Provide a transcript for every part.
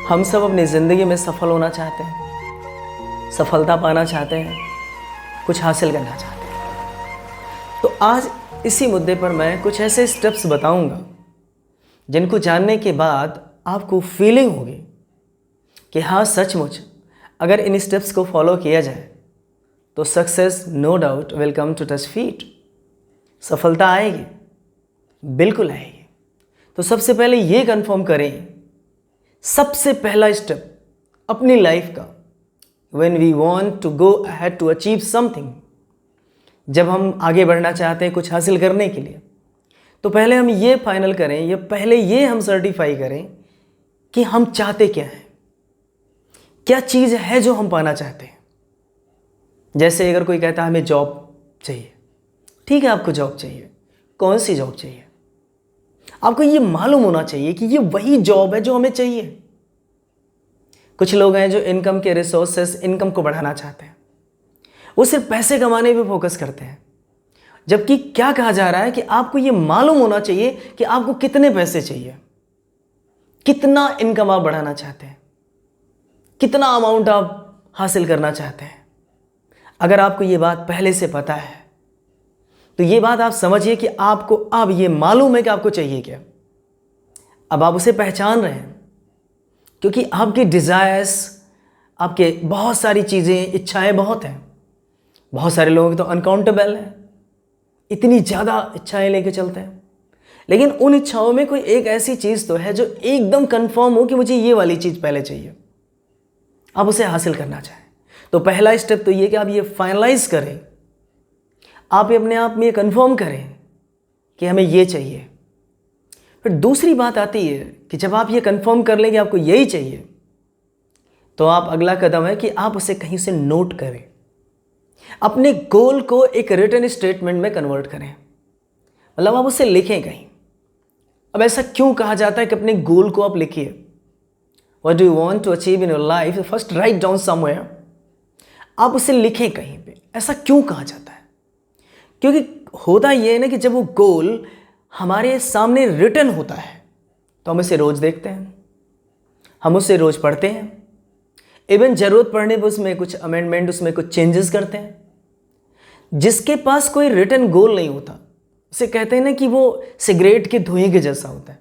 हम सब अपनी ज़िंदगी में सफल होना चाहते हैं, सफलता पाना चाहते हैं, कुछ हासिल करना चाहते हैं। तो आज इसी मुद्दे पर मैं कुछ ऐसे स्टेप्स बताऊंगा जिनको जानने के बाद आपको फीलिंग होगी कि हाँ सचमुच अगर इन स्टेप्स को फॉलो किया जाए तो success no doubt will come to touch feet. सफलता आएगी, बिल्कुल आएगी। तो सबसे पहले ये कंफर्म करें, सबसे पहला स्टेप अपनी लाइफ का, when we want to go ahead to achieve something, जब हम आगे बढ़ना चाहते हैं कुछ हासिल करने के लिए, तो पहले हम ये फाइनल करें, ये पहले ये हम सर्टिफाई करें कि हम चाहते क्या हैं, क्या चीज़ है जो हम पाना चाहते हैं। जैसे अगर कोई कहता है हमें जॉब चाहिए, ठीक है, आपको जॉब चाहिए, कौन सी जॉब चाहिए? आपको ये मालूम होना चाहिए कि ये वही जॉब है जो हमें चाहिए। कुछ लोग हैं जो इनकम के रिसोर्सेस, इनकम को बढ़ाना चाहते हैं, वो सिर्फ पैसे कमाने पे फोकस करते हैं, जबकि क्या कहा जा रहा है कि आपको ये मालूम होना चाहिए कि आपको कितने पैसे चाहिए, कितना इनकम आप बढ़ाना चाहते हैं, कितना अमाउंट आप हासिल करना चाहते हैं। अगर आपको ये बात पहले से पता है तो ये बात आप समझिए कि आपको अब ये मालूम है कि आपको चाहिए क्या। अब आप उसे पहचान रहे हैं, क्योंकि आपके डिज़ायर्स, आपके बहुत सारी चीज़ें, इच्छाएं बहुत हैं। बहुत सारे लोग तो अनकाउंटेबल हैं, इतनी ज़्यादा इच्छाएं लेके चलते हैं, लेकिन उन इच्छाओं में कोई एक ऐसी चीज़ तो है जो एकदम कंफर्म हो कि मुझे ये वाली चीज़ पहले चाहिए, आप उसे हासिल करना चाहें। तो पहला स्टेप तो ये कि आप ये फाइनलाइज करें, आप अपने आप में ये कंफर्म करें कि हमें ये चाहिए। फिर दूसरी बात आती है कि जब आप ये कंफर्म कर लें कि आपको यही चाहिए, तो आप अगला कदम है कि आप उसे कहीं से नोट करें, अपने गोल को एक रिटन स्टेटमेंट में कन्वर्ट करें, मतलब आप उसे लिखें कहीं। अब ऐसा क्यों कहा जाता है कि अपने गोल को आप लिखिए? What do you want to achieve in your life, first write down somewhere. आप उसे लिखें कहीं पे। ऐसा क्यों कहा जाता है? क्योंकि होता ये है ना कि जब वो गोल हमारे सामने रिटन होता है तो हम इसे रोज देखते हैं, हम उसे रोज पढ़ते हैं, इवन ज़रूरत पड़ने पर उसमें कुछ अमेंडमेंट, उसमें कुछ चेंजेस करते हैं। जिसके पास कोई रिटन गोल नहीं होता, उसे कहते हैं ना कि वो सिगरेट के धुएं के जैसा होता है,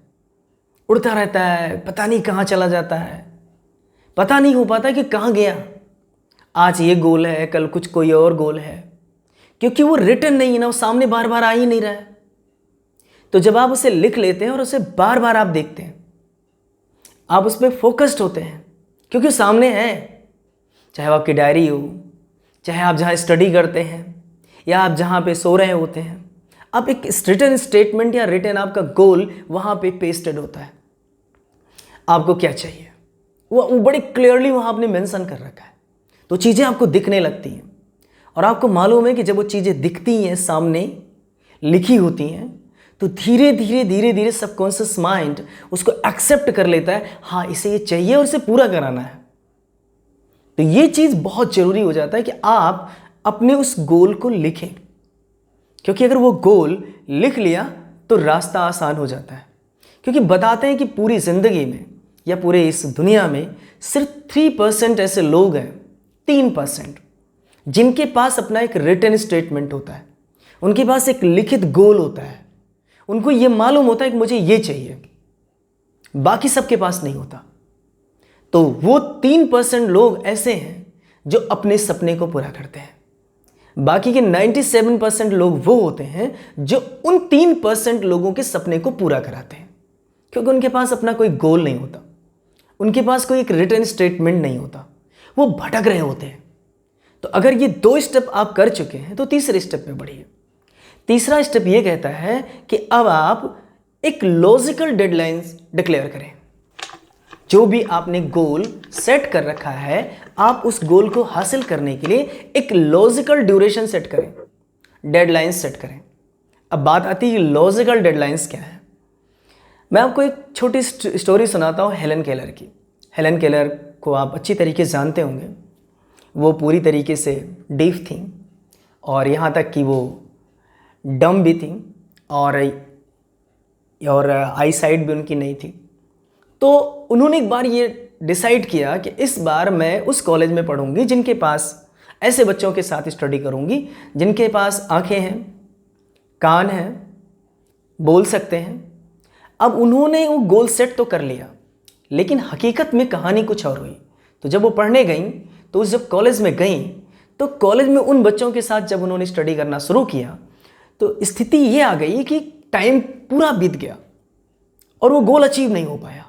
उड़ता रहता है, पता नहीं कहाँ चला जाता है, पता नहीं हो पाता कि कहाँ गया। आज ये गोल है, कल कुछ कोई और गोल है, क्योंकि वो रिटन नहीं है ना, वो सामने बार बार आ ही नहीं रहा है। तो जब आप उसे लिख लेते हैं और उसे बार बार आप देखते हैं, आप उस पर फोकस्ड होते हैं, क्योंकि सामने है। चाहे वो आपकी डायरी हो, चाहे आप जहाँ स्टडी करते हैं, या आप जहाँ पे सो रहे होते हैं, आप एक रिटन स्टेटमेंट या रिटन आपका गोल वहाँ पे पेस्टेड होता है। आपको क्या चाहिए वो बड़े क्लियरली वहाँ आपने मेंशन कर रखा है, तो चीज़ें आपको दिखने लगती हैं। और आपको मालूम है कि जब वो चीज़ें दिखती हैं, सामने लिखी होती हैं, तो धीरे धीरे सबकॉन्शियस माइंड उसको एक्सेप्ट कर लेता है, हाँ इसे ये चाहिए और इसे पूरा कराना है। तो ये चीज़ बहुत ज़रूरी हो जाता है कि आप अपने उस गोल को लिखें, क्योंकि अगर वो गोल लिख लिया तो रास्ता आसान हो जाता है। क्योंकि बताते हैं कि पूरी ज़िंदगी में या पूरे इस दुनिया में सिर्फ 3% ऐसे लोग हैं, 3%, जिनके पास अपना एक रिटन स्टेटमेंट होता है, उनके पास एक लिखित गोल होता है, उनको ये मालूम होता है कि मुझे ये चाहिए, बाकी सबके पास नहीं होता। तो वो 3% लोग ऐसे हैं जो अपने सपने को पूरा करते हैं। बाकी के 97% लोग वो होते हैं जो उन 3% लोगों के सपने को पूरा कराते हैं, क्योंकि उनके पास अपना कोई गोल नहीं होता, उनके पास कोई एक रिटन स्टेटमेंट नहीं होता, वो भटक रहे होते हैं। तो अगर ये 2 स्टेप आप कर चुके हैं तो तीसरे स्टेप में बढ़िए। तीसरा स्टेप ये कहता है कि अब आप एक लॉजिकल डेडलाइंस डिक्लेयर करें। जो भी आपने गोल सेट कर रखा है, आप उस गोल को हासिल करने के लिए एक लॉजिकल ड्यूरेशन सेट करें, डेडलाइंस सेट करें। अब बात आती है लॉजिकल डेडलाइंस क्या है। मैं आपको एक छोटी स्टोरी सुनाता हूँ हेलन केलर की। हेलन केलर को आप अच्छी तरीके से जानते होंगे। वो पूरी तरीके से डीफ थी, और यहाँ तक कि वो डम भी थी, और आई साइट भी उनकी नहीं थी। तो उन्होंने एक बार ये डिसाइड किया कि इस बार मैं उस कॉलेज में पढ़ूंगी जिनके पास, ऐसे बच्चों के साथ स्टडी करूंगी जिनके पास आंखें हैं, कान हैं, बोल सकते हैं। अब उन्होंने वो गोल सेट तो कर लिया, लेकिन हकीकत में कहानी कुछ और हुई। तो जब वो पढ़ने गई, तो जब कॉलेज में गई, तो कॉलेज में उन बच्चों के साथ जब उन्होंने स्टडी करना शुरू किया, तो स्थिति ये आ गई कि टाइम पूरा बीत गया और वो गोल अचीव नहीं हो पाया।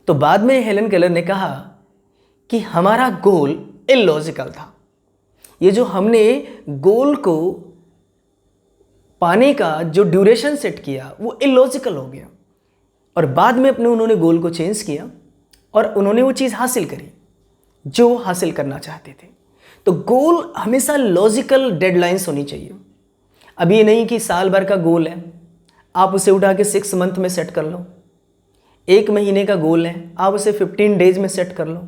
तो बाद में हेलन केलर ने कहा कि हमारा गोल इलॉजिकल था। ये जो हमने गोल को पाने का जो ड्यूरेशन सेट किया वो इलॉजिकल हो गया, और बाद में उन्होंने गोल को चेंज किया और उन्होंने वो चीज़ हासिल करी जो हासिल करना चाहते थे। तो गोल हमेशा लॉजिकल डेडलाइंस होनी चाहिए। अब ये नहीं कि साल भर का गोल है, आप उसे उठा के 6 मंथ में सेट कर लो। 1 महीने का गोल है, आप उसे 15 डेज में सेट कर लो।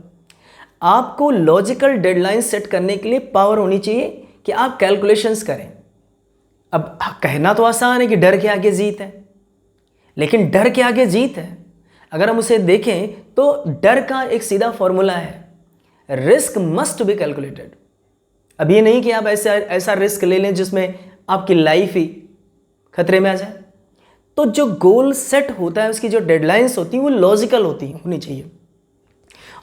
आपको लॉजिकल डेडलाइन सेट करने के लिए पावर होनी चाहिए कि आप कैलकुलेशंस करें। अब कहना तो आसान है कि डर के आगे जीत है, लेकिन डर के आगे जीत है अगर हम उसे देखें तो डर का एक सीधा फॉर्मूला है, रिस्क मस्ट बी कैलकुलेटेड। अब ये नहीं कि आप ऐसा रिस्क ले लें जिसमें आपकी लाइफ ही खतरे में आ जाए। तो जो गोल सेट होता है उसकी जो डेडलाइंस होती हैं वो लॉजिकल होनी चाहिए,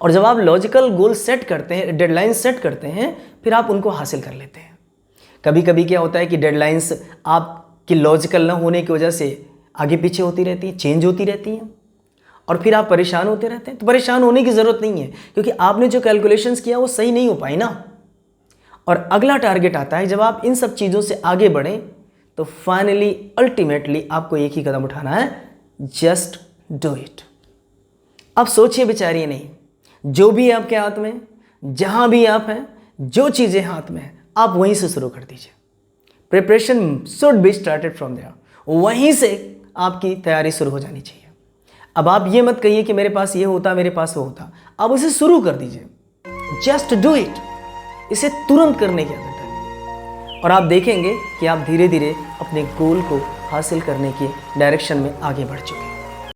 और जब आप लॉजिकल गोल सेट करते हैं, डेडलाइन सेट करते हैं, फिर आप उनको हासिल कर लेते हैं। कभी कभी क्या होता है कि डेडलाइंस आपकी लॉजिकल ना होने की वजह से आगे पीछे होती रहती हैं, चेंज होती रहती हैं, और फिर आप परेशान होते रहते हैं। तो परेशान होने की ज़रूरत नहीं है, क्योंकि आपने जो कैलकुलेशंस किया वो सही नहीं हो पाई ना। और अगला टारगेट आता है, जब आप इन सब चीज़ों से आगे बढ़ें तो फाइनली अल्टीमेटली आपको एक ही कदम उठाना है, जस्ट डू इट। अब सोचिए विचारिए नहीं, जो भी आपके हाथ में, जहाँ भी आप हैं, जो चीज़ें हाथ में हैं, आप वहीं से शुरू कर दीजिए। Preparation should be started from there, वहीं से आपकी तैयारी शुरू हो जानी चाहिए। अब आप ये मत कहिए कि मेरे पास ये होता, मेरे पास वो होता, आप उसे शुरू कर दीजिए। जस्ट डू इट, इसे तुरंत करने की आदत है, और आप देखेंगे कि आप धीरे धीरे अपने गोल को हासिल करने की डायरेक्शन में आगे बढ़ चुके हैं।